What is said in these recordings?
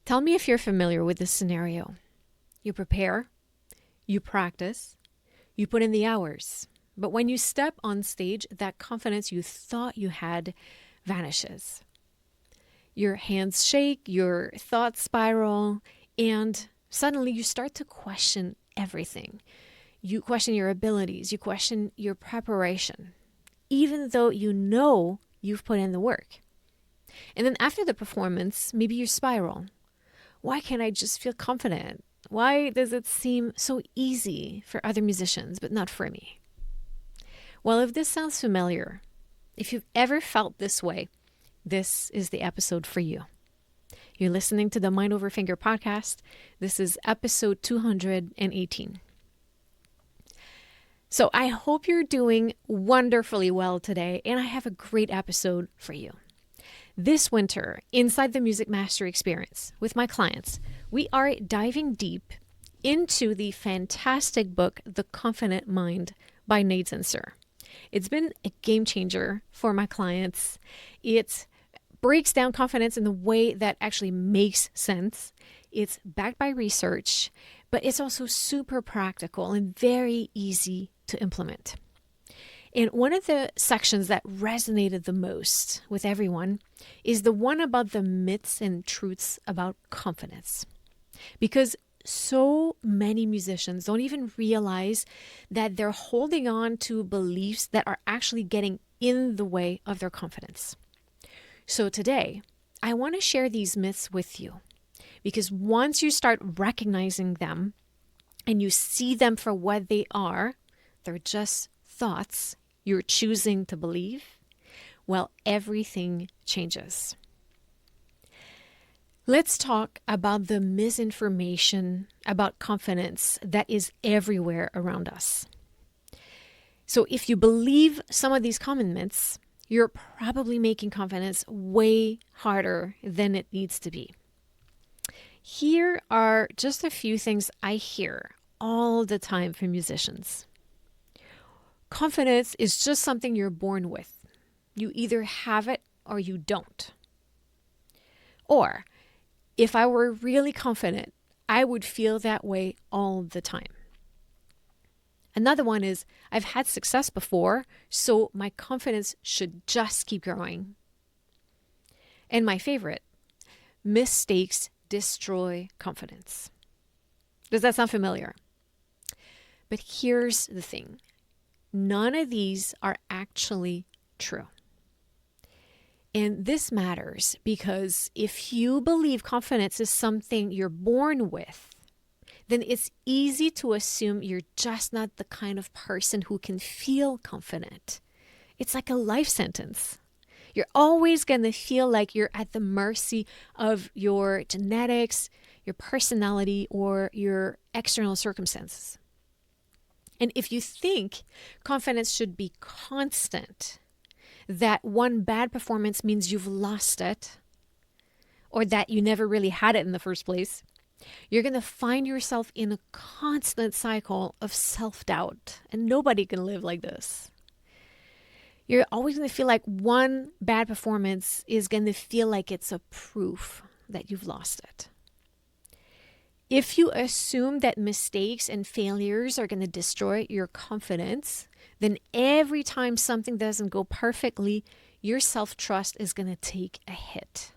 Tell me if you're familiar with this scenario. You prepare, you practice, you put in the hours. But when you step on stage, that confidence you thought you had vanishes. Your hands shake, your thoughts spiral, and suddenly you start to question everything. You question your abilities, you question your preparation, even though you know you've put in the work. And then after the performance, maybe you spiral. Why can't I just feel confident? Why does it seem so easy for other musicians, but not for me? Well, if this sounds familiar, if you've ever felt this way, this is the episode for you. You're listening to the Mind Over Finger podcast. This is episode 218. So I hope you're doing wonderfully well today, and I have a great episode for you. This winter, inside the Music Mastery Experience with my clients, we are diving deep into the fantastic book, The Confident Mind by Nate Zinsser. It's been a game changer for my clients. It breaks down confidence in the way that actually makes sense. It's backed by research, but it's also super practical and very easy to implement. And one of the sections that resonated the most with everyone is the one about the myths and truths about confidence. Because so many musicians don't even realize that they're holding on to beliefs that are actually getting in the way of their confidence. So today, I want to share these myths with you. Because once you start recognizing them and you see them for what they are, they're just thoughts you're choosing to believe, well, everything changes. Let's talk about the misinformation about confidence that is everywhere around us. So if you believe some of these common myths, you're probably making confidence way harder than it needs to be. Here are just a few things I hear all the time from musicians. Confidence is just something you're born with. You either have it or you don't. Or, if I were really confident, I would feel that way all the time. Another one is, I've had success before, so my confidence should just keep growing. And my favorite, mistakes destroy confidence. Does that sound familiar? But here's the thing. None of these are actually true. And this matters because if you believe confidence is something you're born with, then it's easy to assume you're just not the kind of person who can feel confident. It's like a life sentence. You're always going to feel like you're at the mercy of your genetics, your personality, or your external circumstances. And if you think confidence should be constant, that one bad performance means you've lost it, or that you never really had it in the first place, you're going to find yourself in a constant cycle of self-doubt. And nobody can live like this. You're always going to feel like one bad performance is going to feel like it's a proof that you've lost it. If you assume that mistakes and failures are going to destroy your confidence, then every time something doesn't go perfectly, your self-trust is going to take a hit.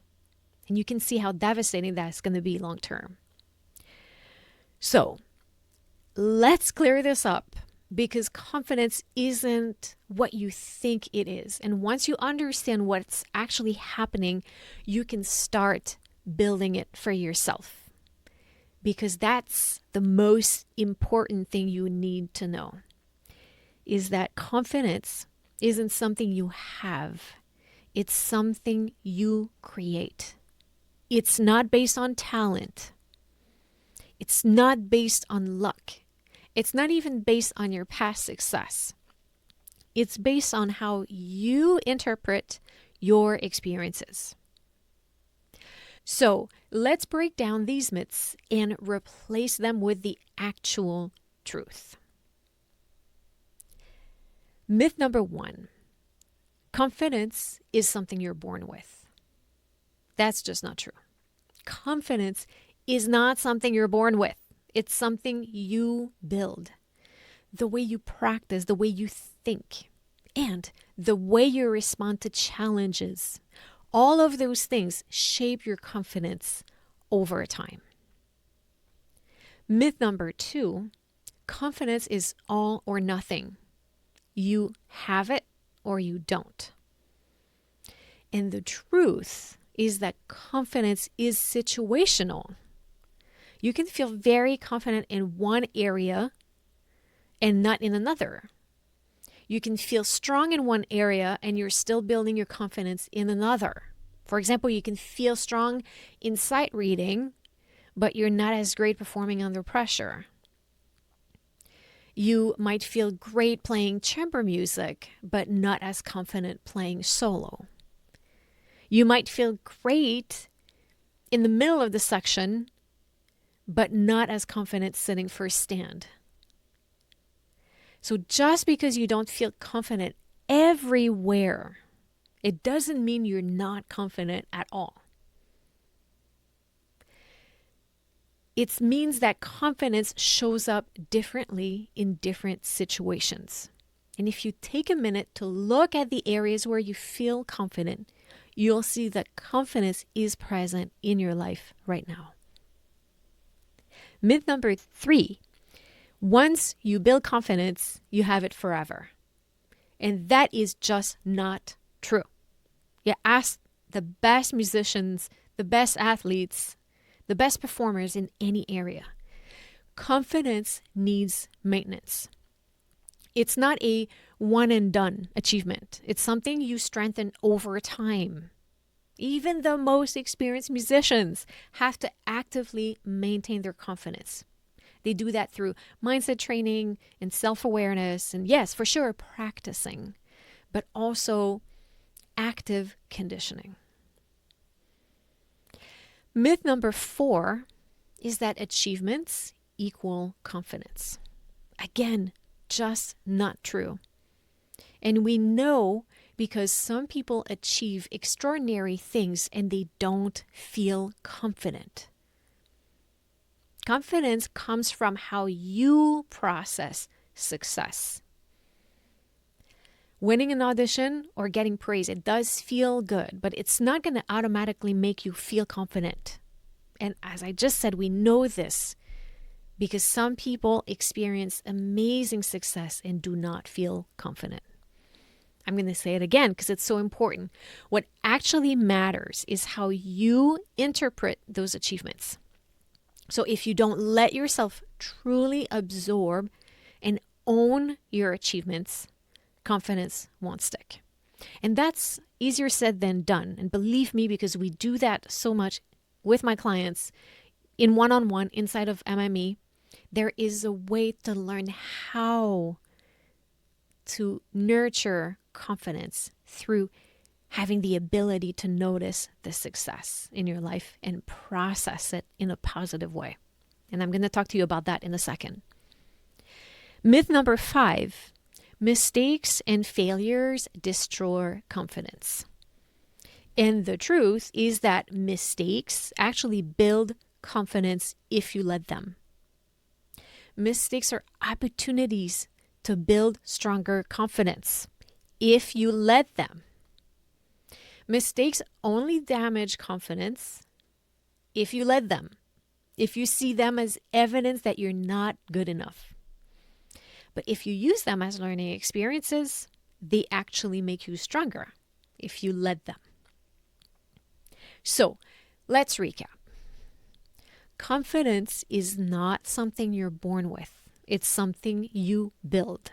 And you can see how devastating that's going to be long term. So, let's clear this up because confidence isn't what you think it is. And once you understand what's actually happening, you can start building it for yourself. Because that's the most important thing you need to know, is that confidence isn't something you have. It's something you create. It's not based on talent. It's not based on luck. It's not even based on your past success. It's based on how you interpret your experiences. So let's break down these myths and replace them with the actual truth. Myth number 1, confidence is something you're born with. That's just not true. confidence is not something you're born with. It's something you build. The way you practice, the way you think, and the way you respond to challenges. All of those things shape your confidence over time. Myth number 2, confidence is all or nothing. You have it or you don't. And the truth is that confidence is situational. You can feel very confident in one area and not in another. You can feel strong in one area and you're still building your confidence in another. For example, you can feel strong in sight reading, but you're not as great performing under pressure. You might feel great playing chamber music, but not as confident playing solo. You might feel great in the middle of the section, but not as confident sitting first stand. So just because you don't feel confident everywhere, it doesn't mean you're not confident at all. It means that confidence shows up differently in different situations. And if you take a minute to look at the areas where you feel confident, you'll see that confidence is present in your life right now. Myth number 3, once you build confidence, you have it forever. And that is just not true. You ask the best musicians, the best athletes, the best performers in any area. Confidence needs maintenance. It's not a one and done achievement. It's something you strengthen over time. Even the most experienced musicians have to actively maintain their confidence. They do that through mindset training and self-awareness, and yes, for sure, practicing, but also active conditioning. Myth number 4 is that achievements equal confidence. Again, just not true. And we know because some people achieve extraordinary things and they don't feel confident. Confidence comes from how you process success. Winning an audition or getting praise, it does feel good, but it's not going to automatically make you feel confident. And as I just said, we know this because some people experience amazing success and do not feel confident. I'm going to say it again because it's so important. What actually matters is how you interpret those achievements. So if you don't let yourself truly absorb and own your achievements, confidence won't stick. And that's easier said than done. And believe me, because we do that so much with my clients in one-on-one inside of MME, there is a way to learn how to nurture confidence through having the ability to notice the success in your life and process it in a positive way. And I'm going to talk to you about that in a second. Myth number 5, mistakes and failures destroy confidence. And the truth is that mistakes actually build confidence if you let them. Mistakes are opportunities to build stronger confidence if you let them. Mistakes only damage confidence if you let them, if you see them as evidence that you're not good enough. But if you use them as learning experiences, they actually make you stronger if you let them. So let's recap. Confidence is not something you're born with. It's something you build.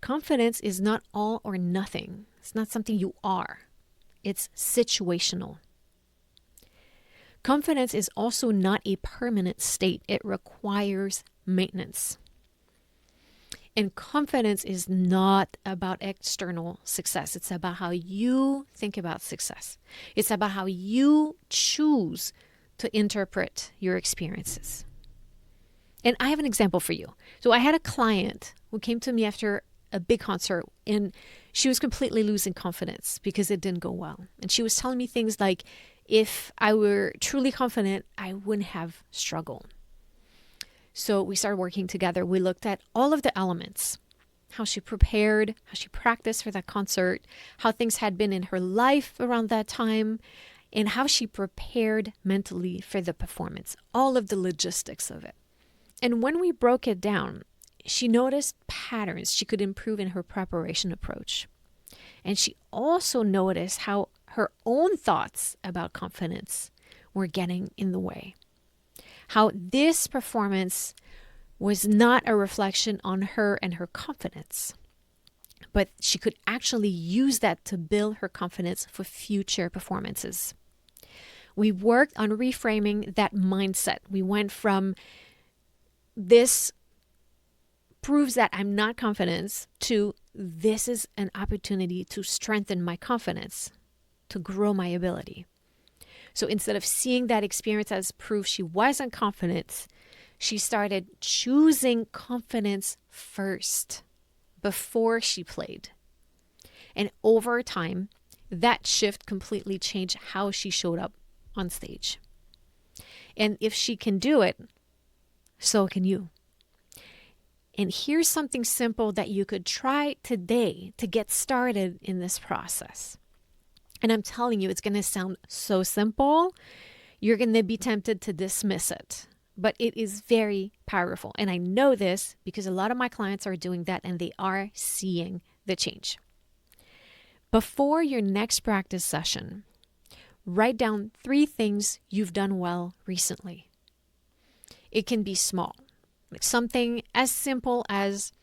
Confidence is not all or nothing. It's not something you are. It's situational. Confidence is also not a permanent state. It requires maintenance. And confidence is not about external success. It's about how you think about success. It's about how you choose to interpret your experiences. And I have an example for you. So I had a client who came to me after a big concert, and she was completely losing confidence because it didn't go well. And she was telling me things like, if I were truly confident, I wouldn't have struggled. So we started working together. We looked at all of the elements, how she prepared, how she practiced for that concert, how things had been in her life around that time, and how she prepared mentally for the performance, all of the logistics of it. And when we broke it down, she noticed patterns she could improve in her preparation approach. And she also noticed how her own thoughts about confidence were getting in the way. How this performance was not a reflection on her and her confidence, but she could actually use that to build her confidence for future performances. We worked on reframing that mindset. We went from this proves that I'm not confident to this is an opportunity to strengthen my confidence, to grow my ability. So instead of seeing that experience as proof she wasn't confident, she started choosing confidence first before she played. And over time, that shift completely changed how she showed up on stage. And if she can do it, so can you. And here's something simple that you could try today to get started in this process. And I'm telling you, it's going to sound so simple. You're going to be tempted to dismiss it, but it is very powerful. And I know this because a lot of my clients are doing that and they are seeing the change. Before your next practice session, write down 3 things you've done well recently. It can be small. Something as simple as,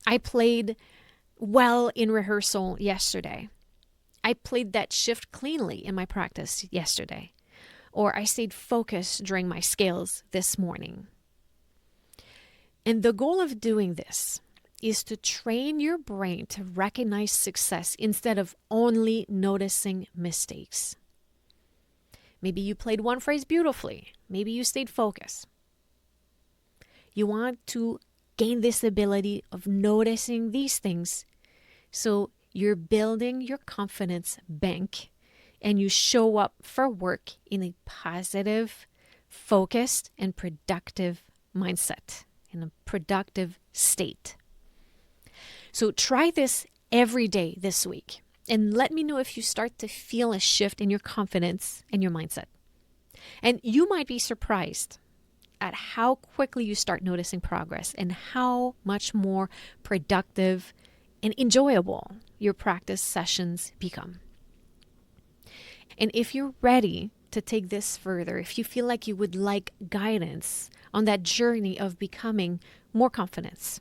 I played well in rehearsal yesterday. I played that shift cleanly in my practice yesterday. Or I stayed focused during my scales this morning. And the goal of doing this is to train your brain to recognize success instead of only noticing mistakes. Maybe you played one phrase beautifully. Maybe you stayed focused. You want to gain this ability of noticing these things so you're building your confidence bank and you show up for work in a positive, focused, and productive mindset, in a productive state. So try this every day this week and let me know if you start to feel a shift in your confidence and your mindset. And you might be surprised at how quickly you start noticing progress and how much more productive and enjoyable your practice sessions become. And if you're ready to take this further, if you feel like you would like guidance on that journey of becoming more confident,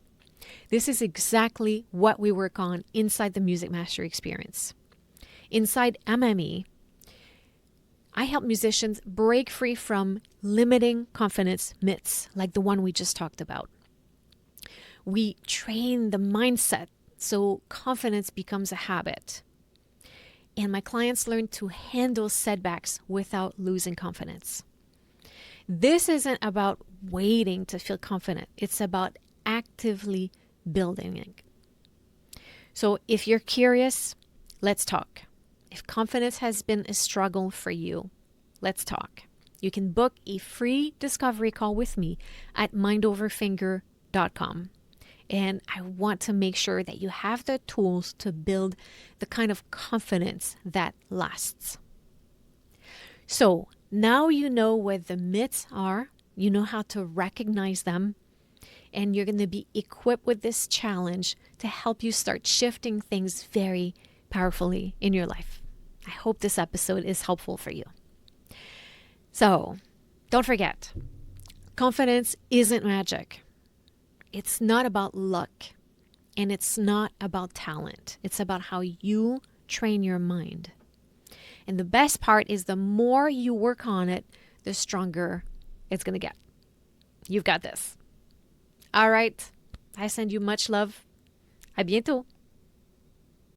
this is exactly what we work on inside the Music Mastery Experience. Inside MME, I help musicians break free from limiting confidence myths like the one we just talked about. We train the mindset so confidence becomes a habit. And my clients learn to handle setbacks without losing confidence. This isn't about waiting to feel confident. It's about actively building it. So if you're curious, let's talk. If confidence has been a struggle for you, let's talk. You can book a free discovery call with me at mindoverfinger.com. And I want to make sure that you have the tools to build the kind of confidence that lasts. So now you know what the myths are, you know how to recognize them, and you're going to be equipped with this challenge to help you start shifting things very powerfully in your life. I hope this episode is helpful for you. So don't forget, confidence isn't magic. It's not about luck, and it's not about talent. It's about how you train your mind. And the best part is the more you work on it, the stronger it's going to get. You've got this. All right. I send you much love. À bientôt.